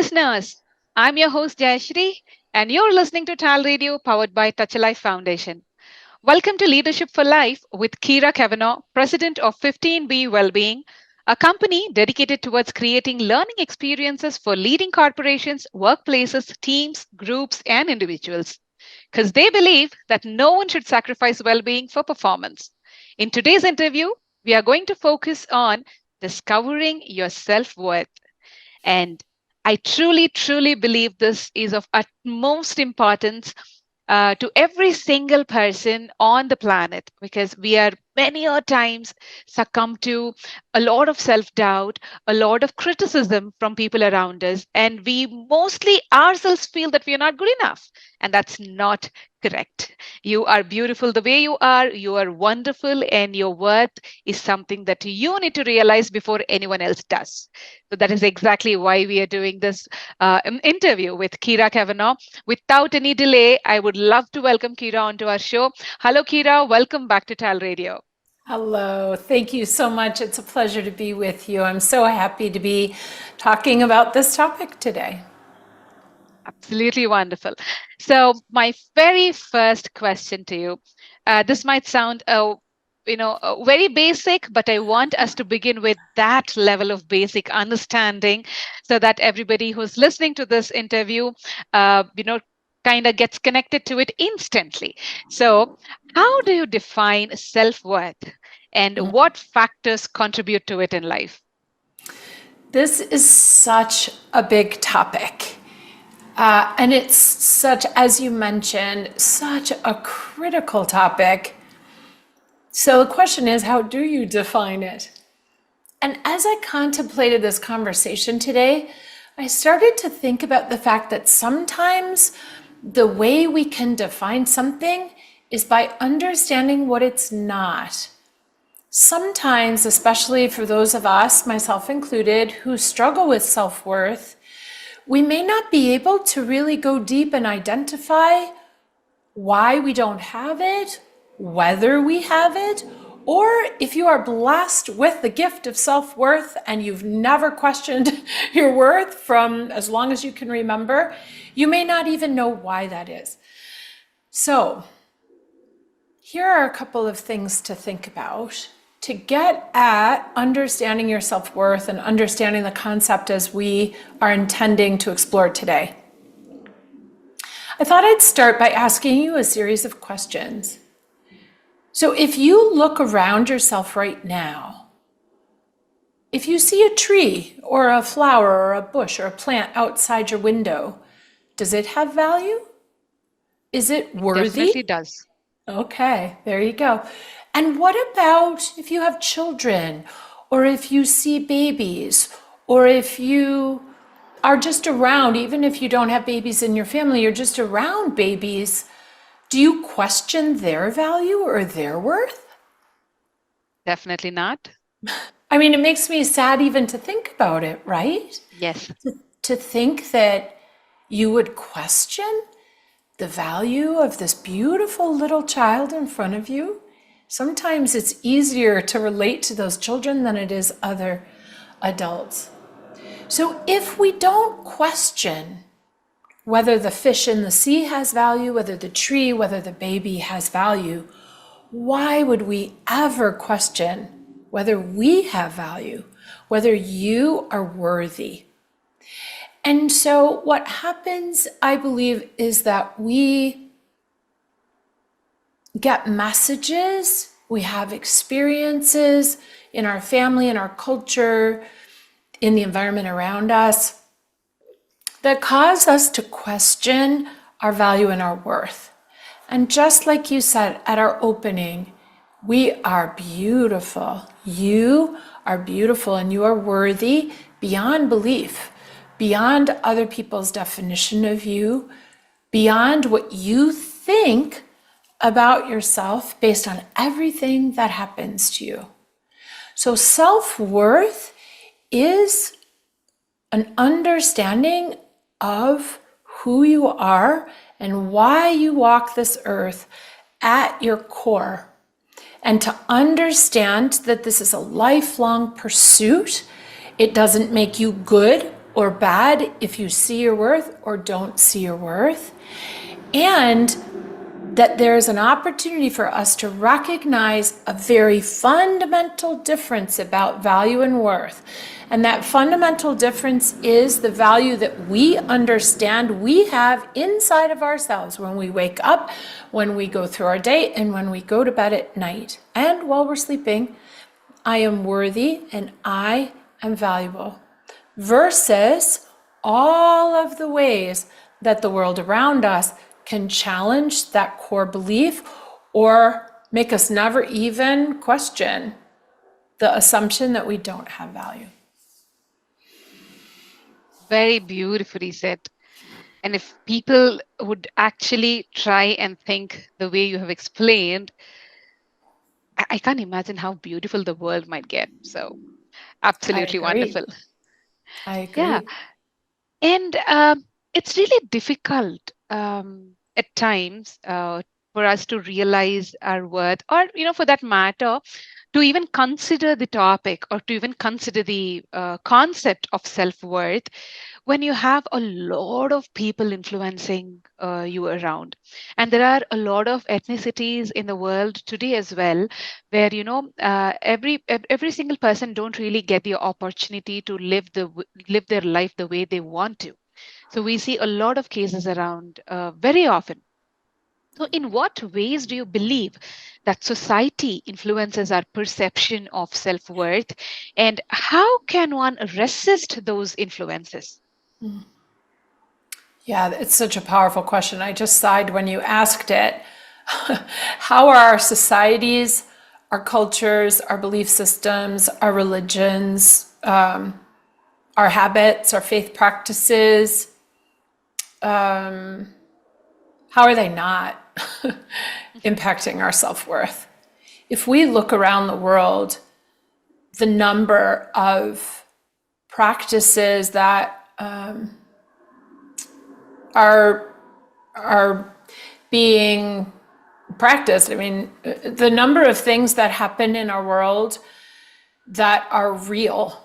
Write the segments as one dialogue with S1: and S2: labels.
S1: listeners. I'm your host Jayasree, and you're listening to TALRadio powered by Touch a Life Foundation. Welcome to Leadership for Life with Kyra Cavanaugh, President of 15B Wellbeing, a company dedicated towards creating learning experiences for leading corporations, workplaces, teams, groups, and individuals. Because they believe that no one should sacrifice well being for performance. In today's interview, we are going to focus on discovering your self worth. And I truly, truly believe this is of utmost importance to every single person on the planet because we are many a times succumb to a lot of self-doubt, a lot of criticism from people around us, and we mostly ourselves feel that we are not good enough, and that's not correct. You are beautiful the way you are wonderful, and your worth is something that you need to realize before anyone else does. So that is exactly why we are doing this interview with Kyra Cavanaugh. Without any delay, I would love to welcome Kyra onto our show. Hello, Kyra. Welcome back to TALRadio.
S2: Hello, thank you so much. It's a pleasure to be with you. I'm so happy to be talking about this topic today.
S1: Absolutely wonderful. So, my very first question to you, this might sound very basic, but I want us to begin with that level of basic understanding so that everybody who's listening to this interview, uh, you know, kind of gets connected to it instantly. So, how do you define self-worth and what factors contribute to it in life?
S2: This is such a big topic. And it's such, as you mentioned, such a critical topic. So the question is, how do you define it? And as I contemplated this conversation today, I started to think about the fact that sometimes the way we can define something is by understanding what it's not. Sometimes, especially for those of us, myself included, who struggle with self-worth, we may not be able to really go deep and identify why we don't have it, whether we have it, or if you are blessed with the gift of self-worth and you've never questioned your worth from as long as you can remember, you may not even know why that is. So, here are a couple of things to think about to get at understanding your self-worth and understanding the concept as we are intending to explore today. I thought I'd start by asking you a series of questions. So if you look around yourself right now, if you see a tree or a flower or a bush or a plant outside your window, does it have value? Is it worthy?
S1: Definitely does.
S2: Okay, there you go. And what about if you have children, or if you see babies, or if you are just around, even if you don't have babies in your family, you're just around babies, do you question their value or their worth?
S1: Definitely not.
S2: I mean, it makes me sad even to think about it, right?
S1: Yes.
S2: To think that you would question the value of this beautiful little child in front of you. Sometimes it's easier to relate to those children than it is other adults. So if we don't question whether the fish in the sea has value, whether the tree, whether the baby has value, why would we ever question whether we have value, whether you are worthy? And so what happens, I believe, is that we get messages, we have experiences in our family, in our culture, in the environment around us that cause us to question our value and our worth. And just like you said at our opening, we are beautiful. You are beautiful and you are worthy beyond belief, beyond other people's definition of you, beyond what you think about yourself based on everything that happens to you. So self-worth is an understanding of who you are and why you walk this earth at your core. And to understand that this is a lifelong pursuit. It doesn't make you good or bad if you see your worth or don't see your worth. And that there's an opportunity for us to recognize a very fundamental difference about value and worth. And that fundamental difference is the value that we understand we have inside of ourselves when we wake up, when we go through our day, and when we go to bed at night. And while we're sleeping, I am worthy and I am valuable. Versus all of the ways that the world around us can challenge that core belief or make us never even question the assumption that we don't have value.
S1: Very beautifully said. And if people would actually try and think the way you have explained, I can't imagine how beautiful the world might get. So,
S2: I
S1: absolutely
S2: agree.
S1: wonderful.
S2: I
S1: Yeah.
S2: agree.
S1: And it's really difficult at times for us to realize our worth, or, for that matter, to even consider the topic or to even consider the concept of self worth when you have a lot of people influencing you around. And there are a lot of ethnicities in the world today as well, where every single person don't really get the opportunity to live their life the way they want to. So we see a lot of cases around very often. So in what ways do you believe that society influences our perception of self-worth, and how can one resist those influences?
S2: Yeah, it's such a powerful question. I just sighed when you asked it. How are our societies, our cultures, our belief systems, our religions, our habits, our faith practices, how are they not impacting our self worth? If we look around the world, the number of practices that are are being practiced, I mean, the number of things that happen in our world that are real,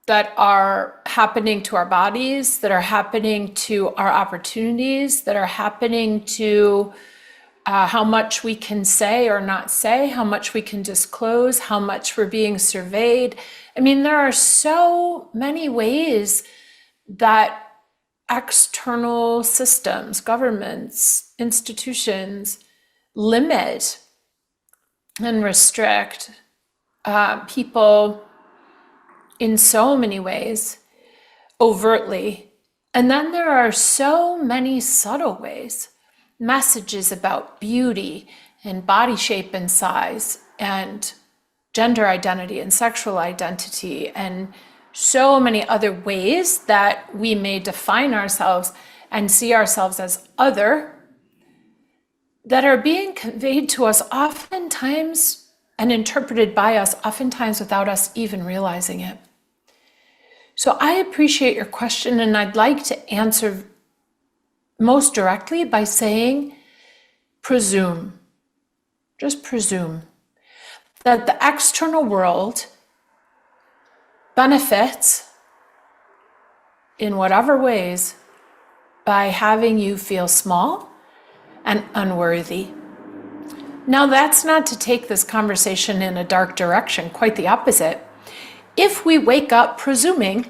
S2: that are happening to our bodies, that are happening to our opportunities, that are happening to how much we can say or not say, how much we can disclose, how much we're being surveyed. I mean, there are so many ways that external systems, governments, institutions limit and restrict people in so many ways, overtly. And then there are so many subtle ways, messages about beauty and body shape and size and gender identity and sexual identity and so many other ways that we may define ourselves and see ourselves as other, that are being conveyed to us oftentimes and interpreted by us oftentimes without us even realizing it. So I appreciate your question, and I'd like to answer most directly by saying presume, just presume that the external world benefits in whatever ways by having you feel small and unworthy. Now, that's not to take this conversation in a dark direction, quite the opposite. If we wake up presuming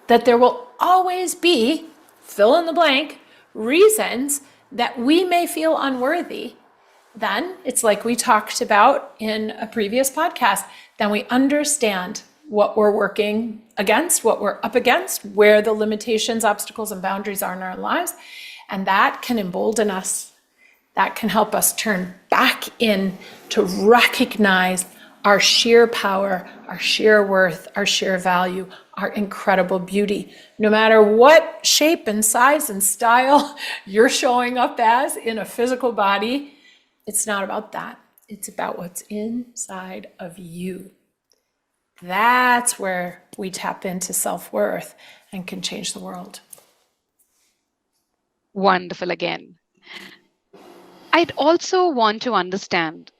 S2: that there will always be, fill in the blank, reasons that we may feel unworthy, then it's like we talked about in a previous podcast, then we understand what we're working against, what we're up against, where the limitations, obstacles, and boundaries are in our lives. And that can embolden us. That can help us turn back in to recognize our sheer power, our sheer worth, our sheer value, our incredible beauty. No matter what shape and size and style you're showing up as in a physical body, it's not about that. It's about what's inside of you. That's where we tap into self-worth and can change the world.
S1: Wonderful again. I'd also want to understand.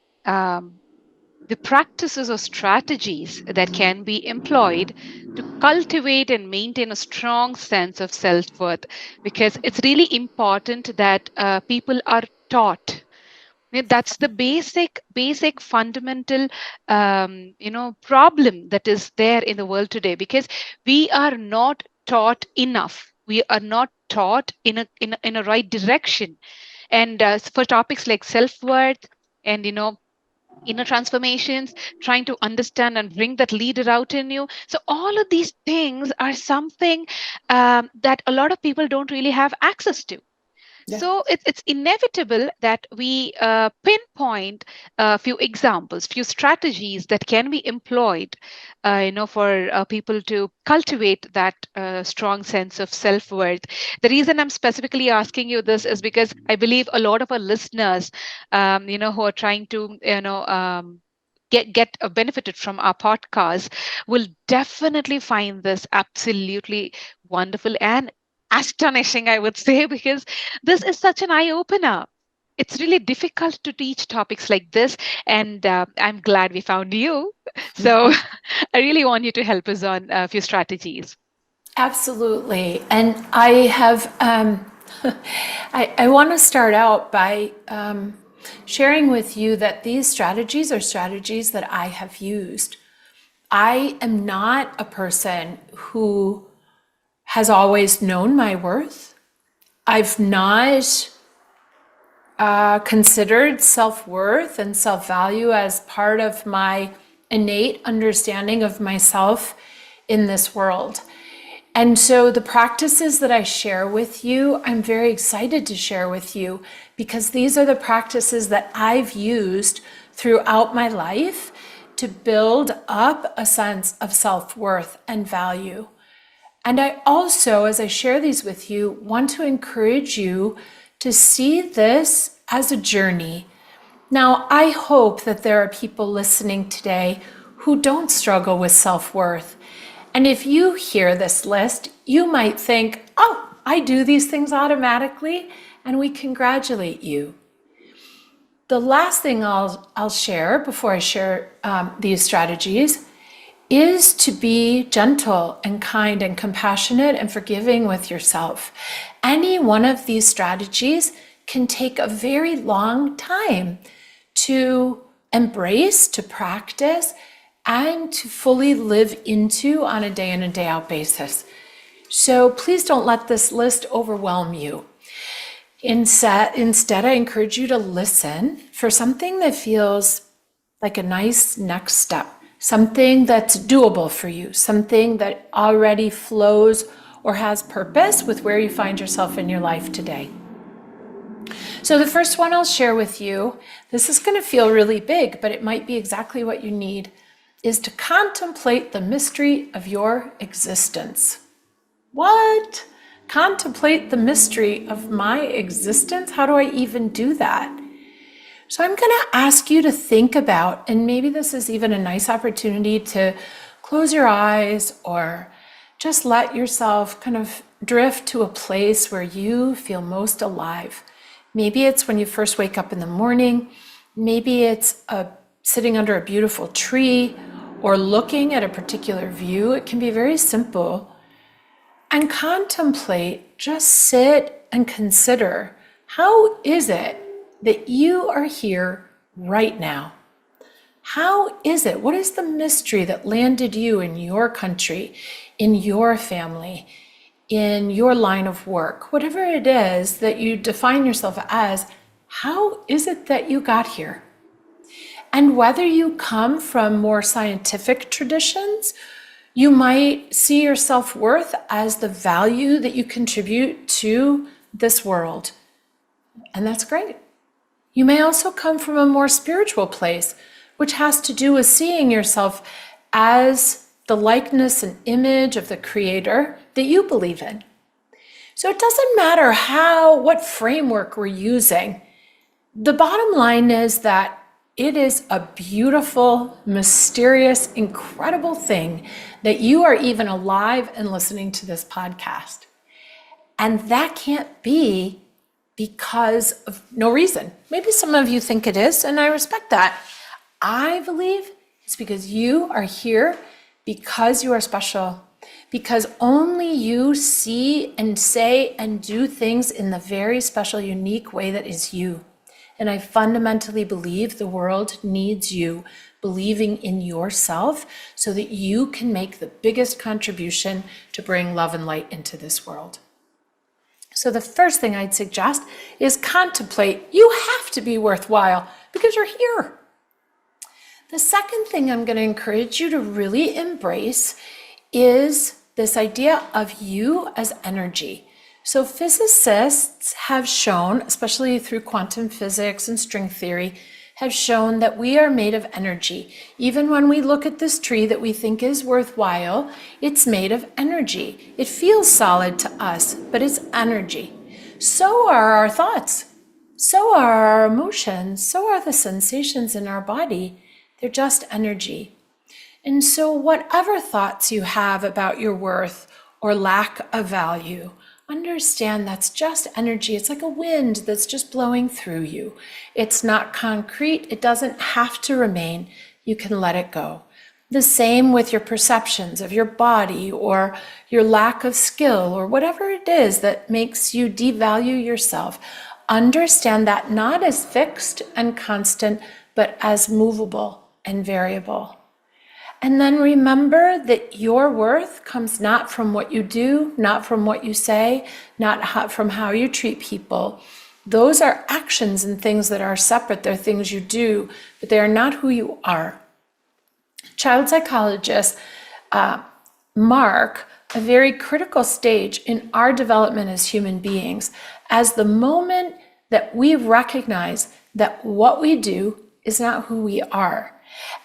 S1: the practices or strategies that can be employed to cultivate and maintain a strong sense of self worth, because it's really important that people are taught. That's the basic fundamental problem that is there in the world today, because we are not taught enough. We are not taught in a right direction. And for topics like self-worth and inner transformations, trying to understand and bring that leader out in you, so all of these things are something that a lot of people don't really have access to.
S2: Yeah.
S1: So it's inevitable that we pinpoint a few examples, few strategies that can be employed, for people to cultivate that strong sense of self-worth. The reason I'm specifically asking you this is because I believe a lot of our listeners, who are trying to, benefited from our podcast, will definitely find this absolutely wonderful and astonishing, I would say, because this is such an eye opener. It's really difficult to teach topics like this, and I'm glad we found you. So I really want you to help us on a few strategies.
S2: Absolutely. And I have, I want to start out by sharing with you that these strategies are strategies that I have used. I am not a person who has always known my worth. I've not considered self-worth and self-value as part of my innate understanding of myself in this world. And so the practices that I share with you, I'm very excited to share with you, because these are the practices that I've used throughout my life to build up a sense of self-worth and value. And I also, as I share these with you, want to encourage you to see this as a journey. Now, I hope that there are people listening today who don't struggle with self-worth. And if you hear this list, you might think, oh, I do these things automatically, and we congratulate you. The last thing I'll share before I share these strategies is to be gentle and kind and compassionate and forgiving with yourself. Any one of these strategies can take a very long time to embrace, to practice, and to fully live into on a day in and day out basis. So please don't let this list overwhelm you. Instead, I encourage you to listen for something that feels like a nice next step, something that's doable for you, something that already flows or has purpose with where you find yourself in your life today. So the first one I'll share with you, this is going to feel really big, but it might be exactly what you need, is to contemplate the mystery of your existence. What? Contemplate the mystery of my existence? How do I even do that? So I'm going to ask you to think about, and maybe this is even a nice opportunity to close your eyes or just let yourself kind of drift to a place where you feel most alive. Maybe it's when you first wake up in the morning. Maybe it's sitting under a beautiful tree or looking at a particular view. It can be very simple. And contemplate, just sit and consider, how is it that you are here right now? How is it? What is the mystery that landed you in your country, in your family, in your line of work? Whatever it is that you define yourself as, how is it that you got here? And whether you come from more scientific traditions, you might see your self-worth as the value that you contribute to this world. And that's great. You may also come from a more spiritual place, which has to do with seeing yourself as the likeness and image of the Creator that you believe in. So it doesn't matter what framework we're using. The bottom line is that it is a beautiful, mysterious, incredible thing that you are even alive and listening to this podcast. And that can't be because of no reason. Maybe some of you think it is, and I respect that. I believe it's because you are here because you are special, because only you see and say and do things in the very special, unique way that is you. And I fundamentally believe the world needs you believing in yourself so that you can make the biggest contribution to bring love and light into this world. So the first thing I'd suggest is contemplate. You have to be worthwhile because you're here. The second thing I'm going to encourage you to really embrace is this idea of you as energy. So physicists have shown, especially through quantum physics and string theory, have shown that we are made of energy. Even when we look at this tree that we think is worthwhile, it's made of energy. It feels solid to us, but it's energy. So are our thoughts. So are our emotions. So are the sensations in our body. They're just energy. And so whatever thoughts you have about your worth or lack of value, understand that's just energy. It's like a wind that's just blowing through you. It's not concrete. It doesn't have to remain. You can let it go. The same with your perceptions of your body or your lack of skill or whatever it is that makes you devalue yourself. Understand that not as fixed and constant, but as movable and variable. And then remember that your worth comes not from what you do, not from what you say, not from how you treat people. Those are actions and things that are separate. They're things you do, but they are not who you are. Child psychologists mark a very critical stage in our development as human beings as the moment that we recognize that what we do is not who we are.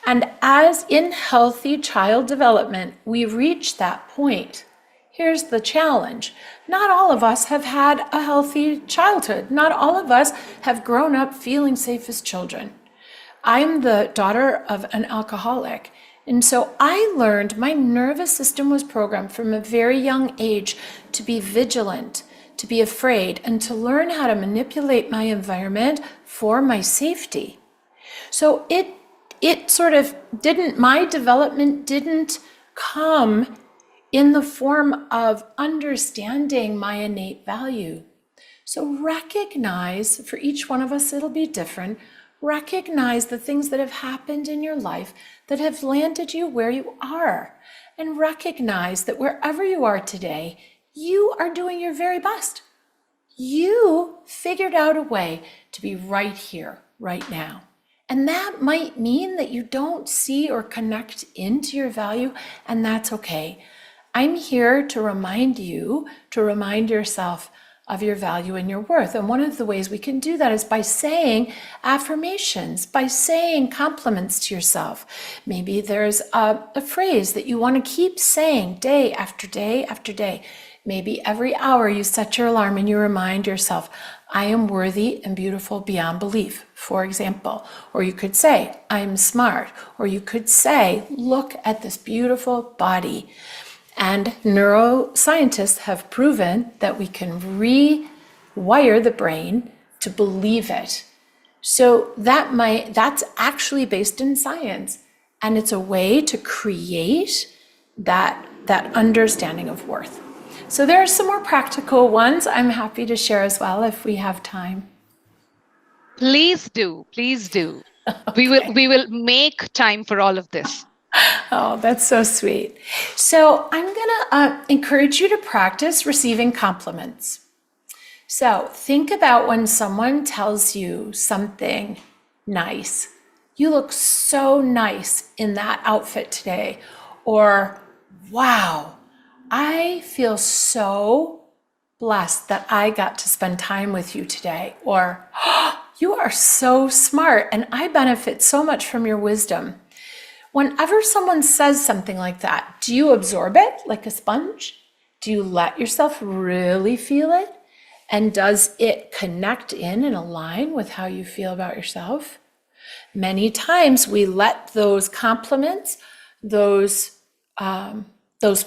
S2: And as in healthy child development, we reach that point. Here's the challenge. Not all of us have had a healthy childhood. Not all of us have grown up feeling safe as children. I'm the daughter of an alcoholic. And so I learned my nervous system was programmed from a very young age to be vigilant, to be afraid, and to learn how to manipulate my environment for my safety. So it sort of didn't, my development didn't come in the form of understanding my innate value. So recognize, for each one of us, it'll be different. Recognize the things that have happened in your life that have landed you where you are. And recognize that wherever you are today, you are doing your very best. You figured out a way to be right here, right now. And that might mean that you don't see or connect into your value, and that's okay. I'm here to remind you, to remind yourself of your value and your worth. And one of the ways we can do that is by saying affirmations, by saying compliments to yourself. Maybe there's a phrase that you want to keep saying day after day after day. Maybe every hour you set your alarm and you remind yourself, I am worthy and beautiful beyond belief, for example. Or you could say, I'm smart. Or you could say, look at this beautiful body. And neuroscientists have proven that we can rewire the brain to believe it. So that's actually based in science. And it's a way to create that understanding of worth. So there are some more practical ones I'm happy to share as well if we have time.
S1: Please do. Please do.
S2: Okay.
S1: We will make time for all of this.
S2: Oh, that's so sweet. So I'm going to encourage you to practice receiving compliments. So think about when someone tells you something nice. You look so nice in that outfit today. Or, wow, I feel so blessed that I got to spend time with you today. Or, oh, you are so smart and I benefit so much from your wisdom. Whenever someone says something like that, do you absorb it like a sponge? Do you let yourself really feel it? And does it connect in and align with how you feel about yourself? Many times we let those compliments, those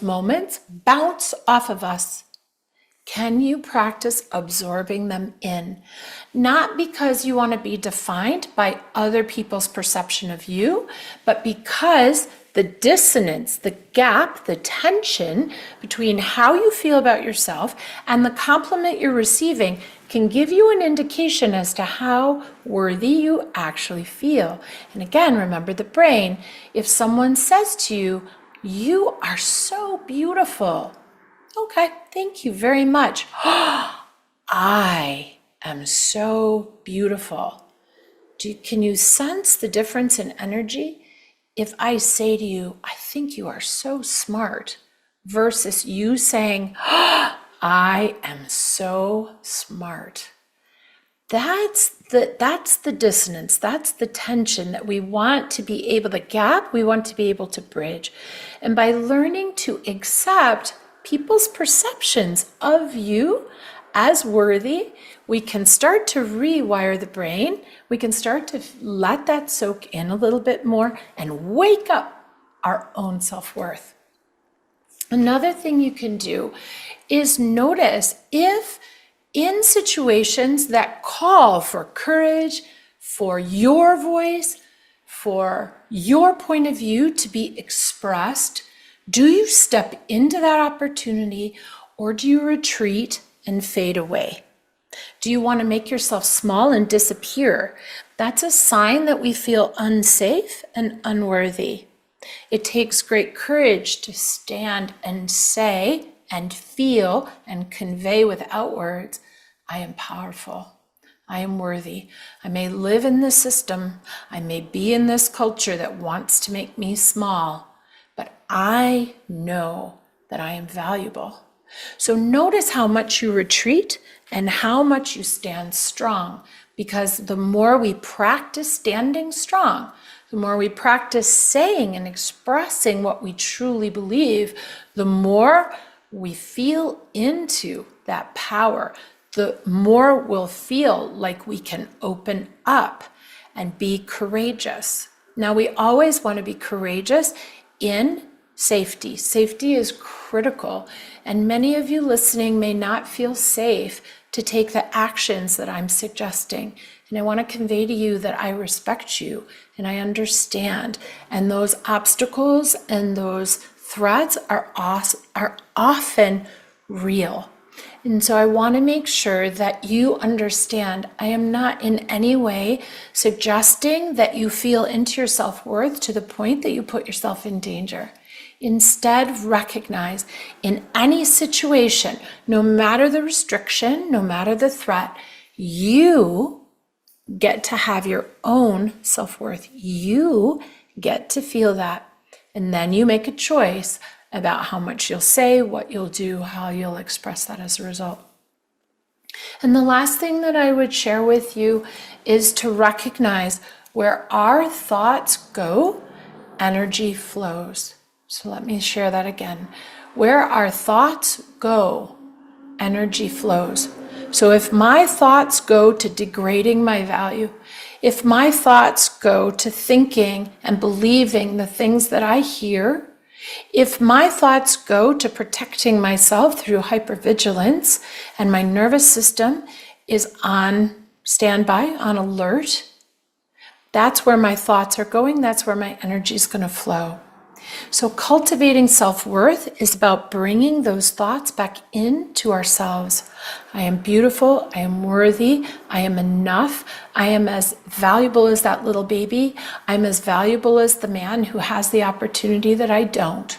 S2: moments bounce off of us. Can you practice absorbing them in? Not because you want to be defined by other people's perception of you, but because the dissonance, the gap, the tension between how you feel about yourself and the compliment you're receiving can give you an indication as to how worthy you actually feel. And again, remember the brain. If someone says to you, "You are so beautiful," okay, thank you very much. I am so beautiful. Can you sense the difference in energy? If I say to you, I think you are so smart, versus you saying, I am so smart. That's the dissonance, that's the tension that we want to be able, the gap we want to be able to bridge. And by learning to accept people's perceptions of you as worthy, we can start to rewire the brain. We can start to let that soak in a little bit more and wake up our own self-worth. Another thing you can do is notice if in situations that call for courage, for your voice, for your point of view to be expressed, do you step into that opportunity or do you retreat and fade away? Do you want to make yourself small and disappear? That's a sign that we feel unsafe and unworthy. It takes great courage to stand and say and feel and convey without words, I am powerful. I am worthy. I may live in this system. I may be in this culture that wants to make me small, but I know that I am valuable. So notice how much you retreat and how much you stand strong, because the more we practice standing strong, the more we practice saying and expressing what we truly believe, the more we feel into that power, the more we'll feel like we can open up and be courageous. Now, we always want to be courageous in safety. Safety is critical, and many of you listening may not feel safe to take the actions that I'm suggesting. And I want to convey to you that I respect you and I understand. And those obstacles and those threats are often real. And so I want to make sure that you understand I am not in any way suggesting that you feel into your self-worth to the point that you put yourself in danger. Instead, recognize in any situation, no matter the restriction, no matter the threat, you get to have your own self-worth. You get to feel that. And then you make a choice about how much you'll say, what you'll do, how you'll express that as a result. And the last thing that I would share with you is to recognize where our thoughts go, energy flows. So let me share that again. Where our thoughts go, energy flows. So if my thoughts go to degrading my value, if my thoughts go to thinking and believing the things that I hear, if my thoughts go to protecting myself through hypervigilance and my nervous system is on standby, on alert, that's where my thoughts are going. That's where my energy is going to flow. So cultivating self-worth is about bringing those thoughts back into ourselves. I am beautiful. I am worthy. I am enough. I am as valuable as that little baby. I'm as valuable as the man who has the opportunity that I don't.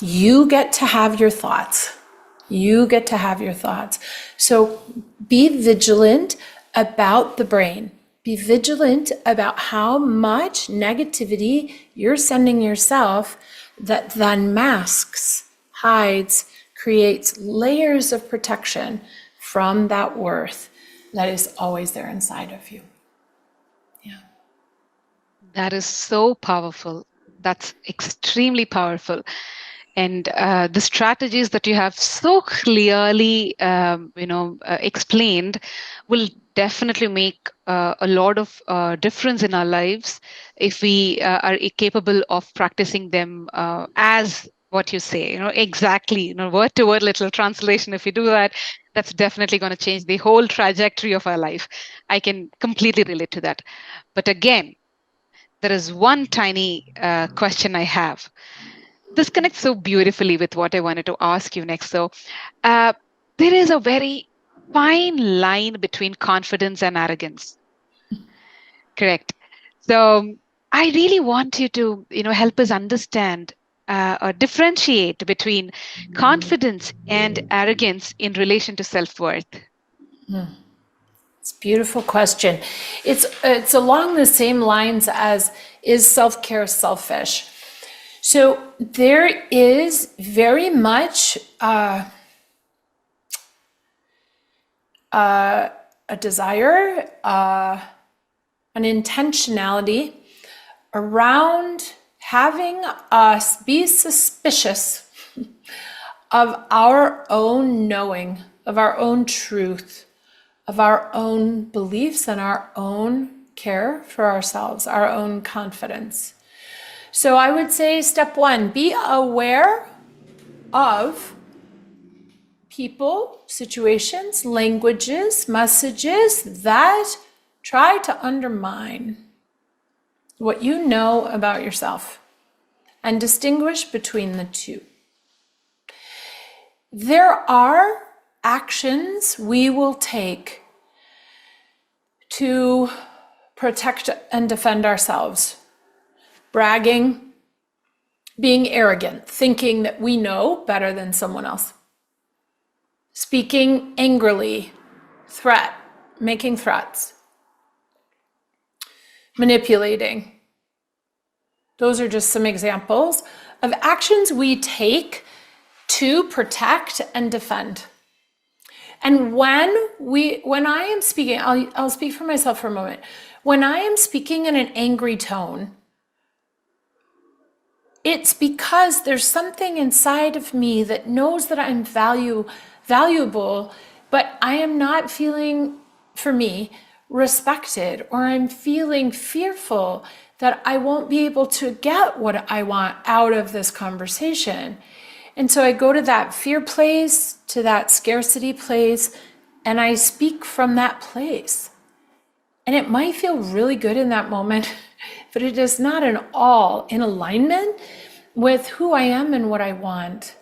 S2: You get to have your thoughts. You get to have your thoughts. So be vigilant about the brain. Be vigilant about how much negativity you're sending yourself that then masks, hides, creates layers of protection from that worth that is always there inside of you. Yeah.
S1: That is so powerful. That's extremely powerful. And the strategies that you have so clearly, explained will definitely make a lot of difference in our lives if we are capable of practicing them as what you say, exactly, word to word literal translation. If you do that, that's definitely going to change the whole trajectory of our life. I can completely relate to that. But again, there is one tiny question I have. This connects so beautifully with what I wanted to ask you next. So, uh, there is a very fine line between confidence and arrogance, correct? So, I really want you to, help us understand or differentiate between confidence and arrogance in relation to self worth.
S2: It's a beautiful question. It's along the same lines as, is self-care selfish? So there is very much a desire, an intentionality around having us be suspicious of our own knowing, of our own truth, of our own beliefs and our own care for ourselves, our own confidence. So I would say step one, be aware of people, situations, languages, messages that try to undermine what you know about yourself and distinguish between the two. There are actions we will take to protect and defend ourselves. Bragging, being arrogant, thinking that we know better than someone else. Speaking angrily, threat, making threats. Manipulating. Those are just some examples of actions we take to protect and defend. And when I am speaking, I'll speak for myself for a moment. When I am speaking in an angry tone, it's because there's something inside of me that knows that I'm valuable, but I am not feeling, for me, respected, or I'm feeling fearful that I won't be able to get what I want out of this conversation. And so I go to that fear place, to that scarcity place, and I speak from that place. And it might feel really good in that moment, but it is not at all in alignment with who I am and what I want.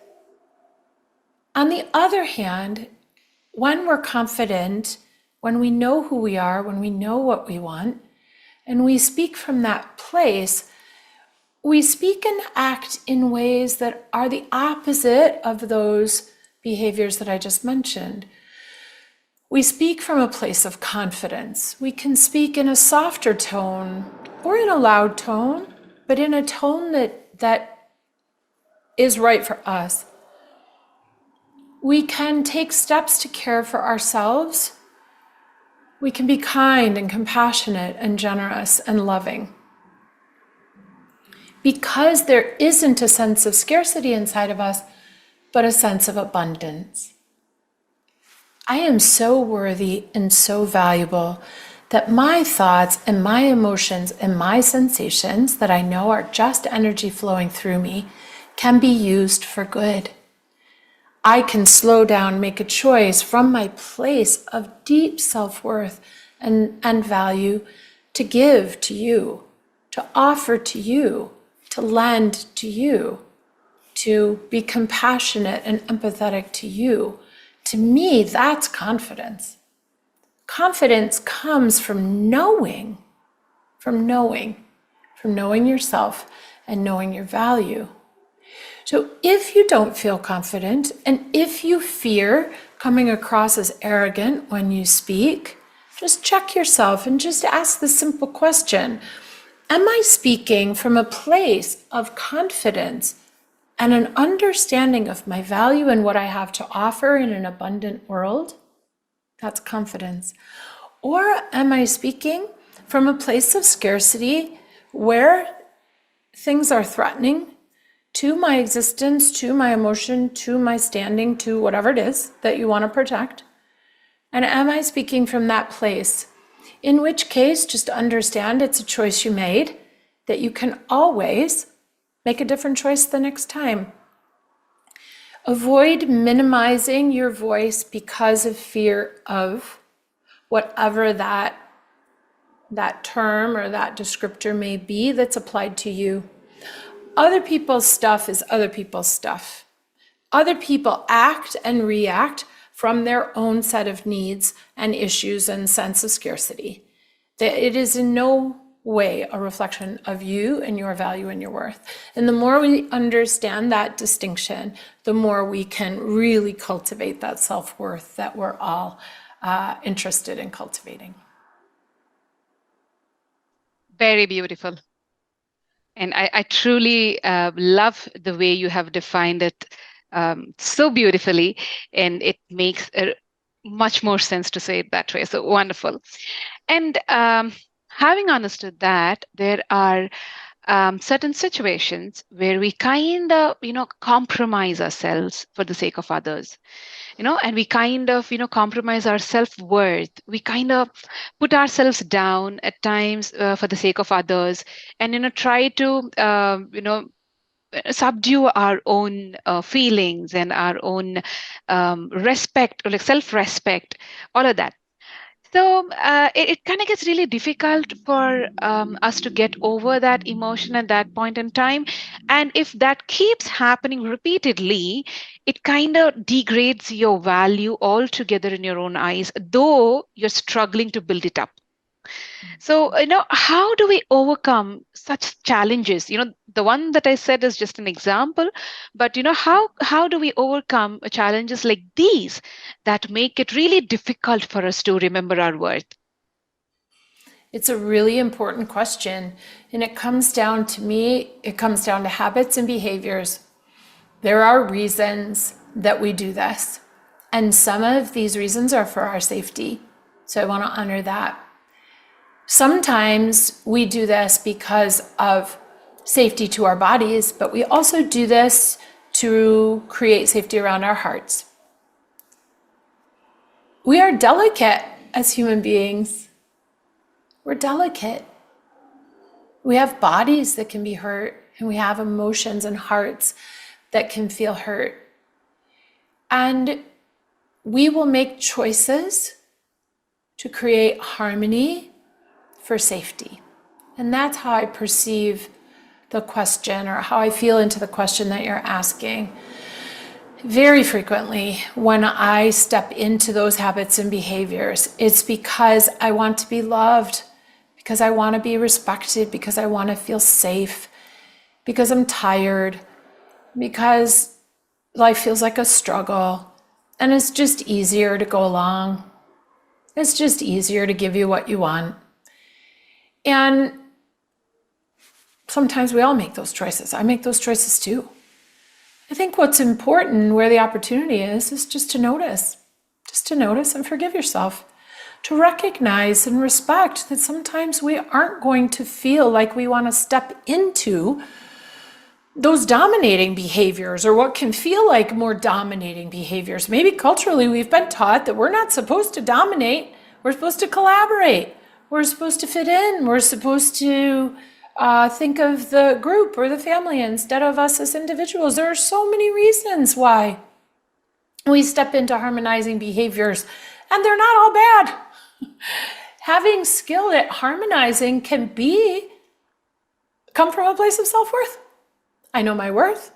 S2: On the other hand, when we're confident, when we know who we are, when we know what we want, and we speak from that place, we speak and act in ways that are the opposite of those behaviors that I just mentioned. We speak from a place of confidence. We can speak in a softer tone or in a loud tone, but in a tone that is right for us. We can take steps to care for ourselves. We can be kind and compassionate and generous and loving. Because there isn't a sense of scarcity inside of us, but a sense of abundance. I am so worthy and so valuable that my thoughts and my emotions and my sensations that I know are just energy flowing through me can be used for good. I can slow down, make a choice from my place of deep self-worth and value to give to you, to offer to you, to lend to you, to be compassionate and empathetic to you. To me, that's confidence. Confidence comes from knowing yourself and knowing your value. So if you don't feel confident, and if you fear coming across as arrogant when you speak, just check yourself and just ask the simple question: am I speaking from a place of confidence and an understanding of my value and what I have to offer in an abundant world? That's confidence. Or am I speaking from a place of scarcity where things are threatening to my existence, to my emotion, to my standing, to whatever it is that you want to protect? And am I speaking from that place? In which case, just understand it's a choice you made, that you can always make a different choice the next time. Avoid minimizing your voice because of fear of whatever that term or that descriptor may be that's applied to you. Other people's stuff is other people's stuff. Other people act and react from their own set of needs and issues and sense of scarcity. It is in no way a reflection of you and your value and your worth. And the more we understand that distinction, the more we can really cultivate that self-worth that we're all interested in cultivating.
S1: Very beautiful. And I truly love the way you have defined it so beautifully, and it makes much more sense to say it that way. So wonderful. And having understood that, there are certain situations where we kind of, compromise ourselves for the sake of others, and we kind of, compromise our self-worth. We kind of put ourselves down at times for the sake of others, and, try to, subdue our own feelings and our own respect, or like self-respect, all of that. So it kind of gets really difficult for us to get over that emotion at that point in time. And if that keeps happening repeatedly, it kind of degrades your value altogether in your own eyes, though you're struggling to build it up. So, how do we overcome such challenges? The one that I said is just an example, but how do we overcome challenges like these that make it really difficult for us to remember our worth?
S2: It's a really important question. And it comes down to habits and behaviors. There are reasons that we do this. And some of these reasons are for our safety. So I want to honor that. Sometimes we do this because of safety to our bodies, but we also do this to create safety around our hearts. We are delicate as human beings. We're delicate. We have bodies that can be hurt, and we have emotions and hearts that can feel hurt. And we will make choices to create harmony for safety. And that's how I perceive the question, or how I feel into the question that you're asking. Very frequently, when I step into those habits and behaviors, it's because I want to be loved, because I want to be respected, because I want to feel safe, because I'm tired, because life feels like a struggle, and it's just easier to go along. It's just easier to give you what you want. And sometimes we all make those choices. I make those choices too. I think what's important, where the opportunity is just to notice and forgive yourself, to recognize and respect that sometimes we aren't going to feel like we want to step into those dominating behaviors, or what can feel like more dominating behaviors. Maybe culturally we've been taught that we're not supposed to dominate, we're supposed to collaborate, we're supposed to fit in, we're supposed to think of the group or the family instead of us as individuals. There are so many reasons why we step into harmonizing behaviors, and they're not all bad. Having skill at harmonizing can come from a place of self-worth. I know my worth,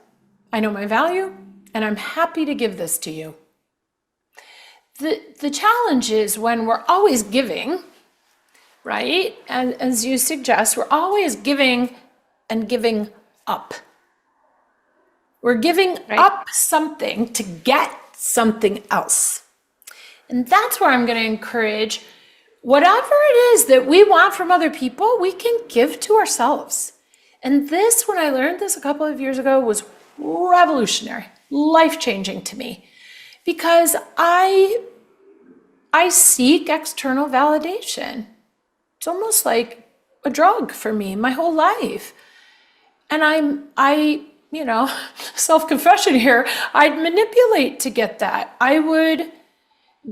S2: I know my value, and I'm happy to give this to you. The challenge is when we're always giving, right? And as you suggest, we're always giving and giving up. We're giving up something to get something else. And that's where I'm going to encourage, whatever it is that we want from other people, we can give to ourselves. And this, when I learned this a couple of years ago, was revolutionary, life-changing to me, because I seek external validation. It's almost like a drug for me my whole life. And I self-confession here, I'd manipulate to get that. I would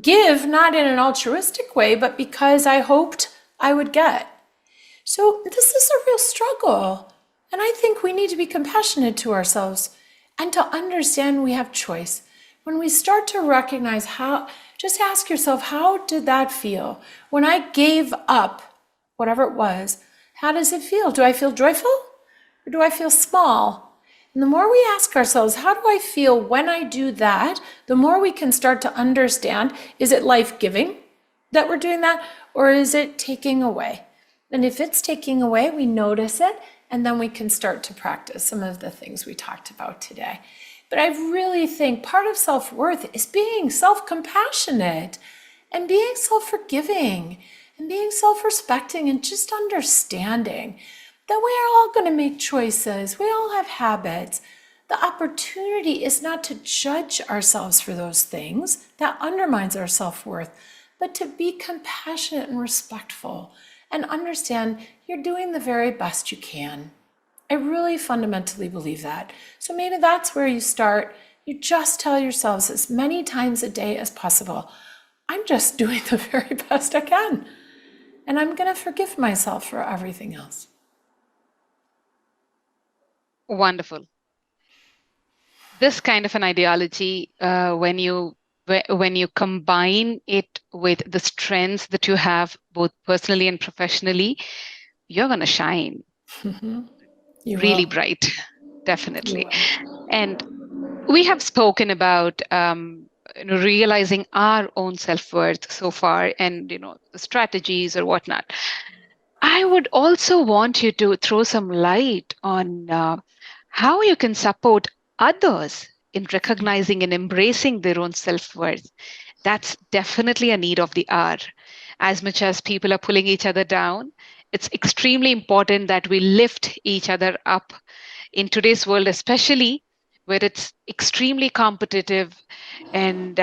S2: give, not in an altruistic way, but because I hoped I would get. So this is a real struggle. And I think we need to be compassionate to ourselves and to understand we have choice. When we start to recognize how, just ask yourself, how did that feel? When I gave up whatever it was, how does it feel? Do I feel joyful or do I feel small? And the more we ask ourselves, how do I feel when I do that, the more we can start to understand, is it life-giving that we're doing that, or is it taking away? And if it's taking away, we notice it, and then we can start to practice some of the things we talked about today. But I really think part of self-worth is being self-compassionate and being self-forgiving and being self-respecting and just understanding that we are all going to make choices. We all have habits. The opportunity is not to judge ourselves for those things. That undermines our self-worth, but to be compassionate and respectful and understand you're doing the very best you can. I really fundamentally believe that. So maybe that's where you start. You just tell yourselves as many times a day as possible, I'm just doing the very best I can. And I'm going to forgive myself for everything else.
S1: Wonderful. This kind of an ideology, when you combine it with the strengths that you have both personally and professionally, you're going to shine
S2: You
S1: really
S2: will.
S1: bright,
S2: You
S1: definitely.
S2: will.
S1: And we have spoken about realizing our own self-worth so far, and the strategies or whatnot. I would also want you to throw some light on how you can support others in recognizing and embracing their own self-worth. That's definitely a need of the hour. As much as people are pulling each other down, it's extremely important that we lift each other up in today's world, especially where it's extremely competitive, and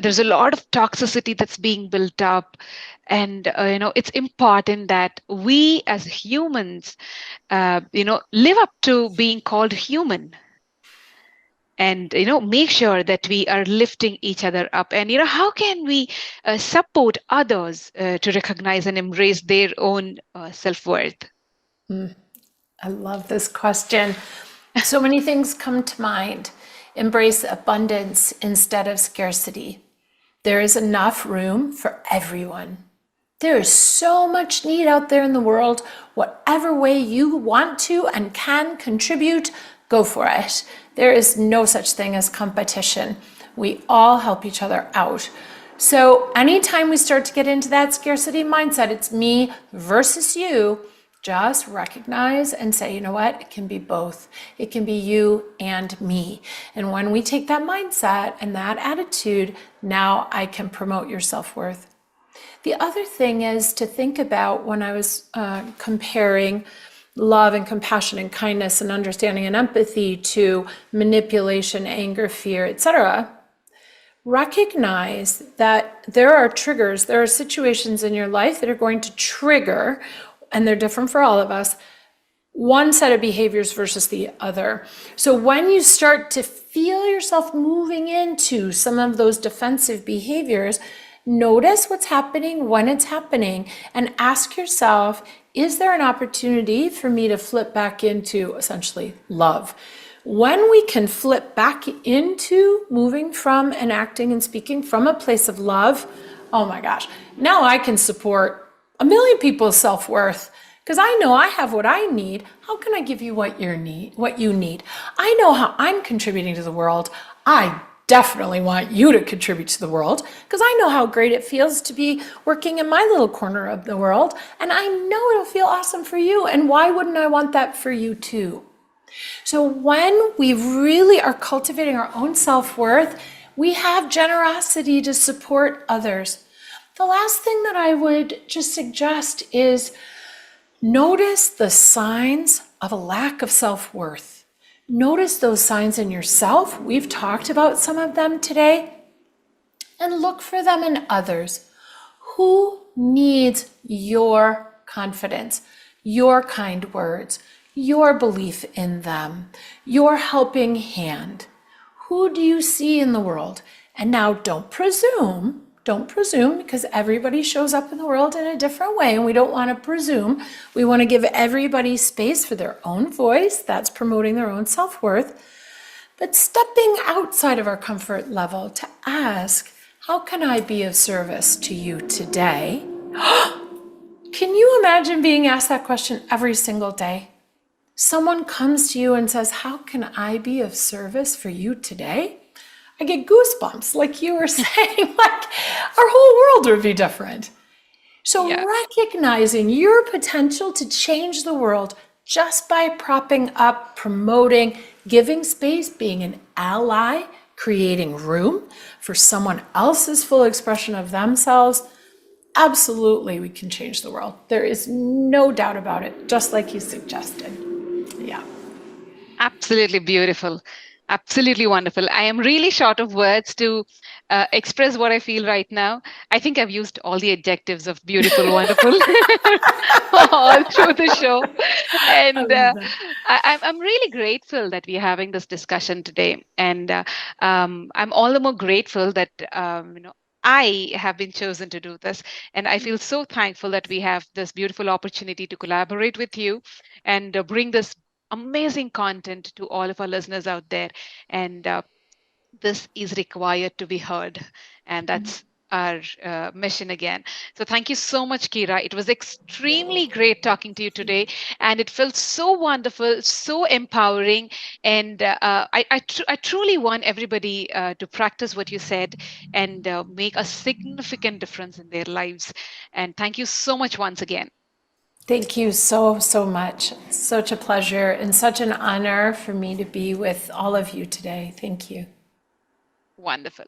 S1: there's a lot of toxicity that's being built up. And it's important that we as humans live up to being called human, and make sure that we are lifting each other up. And how can we support others to recognize and embrace their own self-worth?
S2: I love this question. So many things come to mind. Embrace abundance instead of scarcity. There is enough room for everyone. There is so much need out there in the world. Whatever way you want to and can contribute, go for it. There is no such thing as competition. We all help each other out. So anytime we start to get into that scarcity mindset, it's me versus you, just recognize and say, you know what? It can be both. It can be you and me. And when we take that mindset and that attitude, now I can promote your self-worth. The other thing is to think about, when I was comparing love and compassion and kindness and understanding and empathy to manipulation, anger, fear, etc., recognize that there are triggers, there are situations in your life that are going to trigger, and they're different for all of us, one set of behaviors versus the other. So when you start to feel yourself moving into some of those defensive behaviors, notice what's happening when it's happening and ask yourself, is there an opportunity for me to flip back into essentially love? When we can flip back into moving from and acting and speaking from a place of love, oh my gosh, now I can support a million people's self-worth because I know I have what I need. How can I give you what you need? I know how I'm contributing to the world. I definitely want you to contribute to the world because I know how great it feels to be working in my little corner of the world, and I know it'll feel awesome for you, and why wouldn't I want that for you too? So when we really are cultivating our own self-worth, we have generosity to support others. The last thing that I would just suggest is notice the signs of a lack of self-worth. Notice those signs in yourself. We've talked about some of them today. And look for them in others. Who needs your confidence, your kind words, your belief in them, your helping hand? Who do you see in the world? And now don't presume, because everybody shows up in the world in a different way, and we don't want to presume. We want to give everybody space for their own voice. That's promoting their own self-worth. but stepping outside of our comfort level to ask, how can I be of service to you today? Can you imagine being asked that question every single day? Someone comes to you and says, how can I be of service for you today? I get goosebumps, like you were saying, like our whole world would be different. So
S1: Yeah.
S2: recognizing your potential to change the world just by propping up, promoting, giving space, being an ally, creating room for someone else's full expression of themselves, absolutely we can change the world. There is no doubt about it, just like you suggested. Yeah.
S1: Absolutely beautiful. Absolutely wonderful. I am really short of words to express what I feel right now. I think I've used all the adjectives of beautiful, wonderful all through the show.
S2: I
S1: And
S2: love that.
S1: I'm really grateful that we're having this discussion today. And I'm all the more grateful that, I have been chosen to do this. And I feel so thankful that we have this beautiful opportunity to collaborate with you and bring this amazing content to all of our listeners out there. And this is required to be heard. And that's our mission again. So thank you so much, Kira. It was extremely great talking to you today. And it felt so wonderful, so empowering. And I truly want everybody to practice what you said and make a significant difference in their lives. And thank you so much once again.
S2: Thank you so, so much. Such a pleasure and such an honor for me to be with all of you today. Thank you.
S1: Wonderful.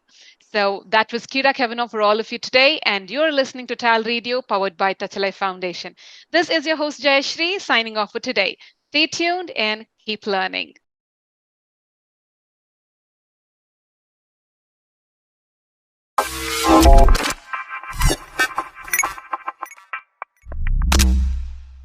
S1: So that was Kyra Cavanaugh for all of you today, and you're listening to TALRadio powered by Touch a Life Foundation. This is your host Jayasree signing off for today. Stay tuned and keep learning.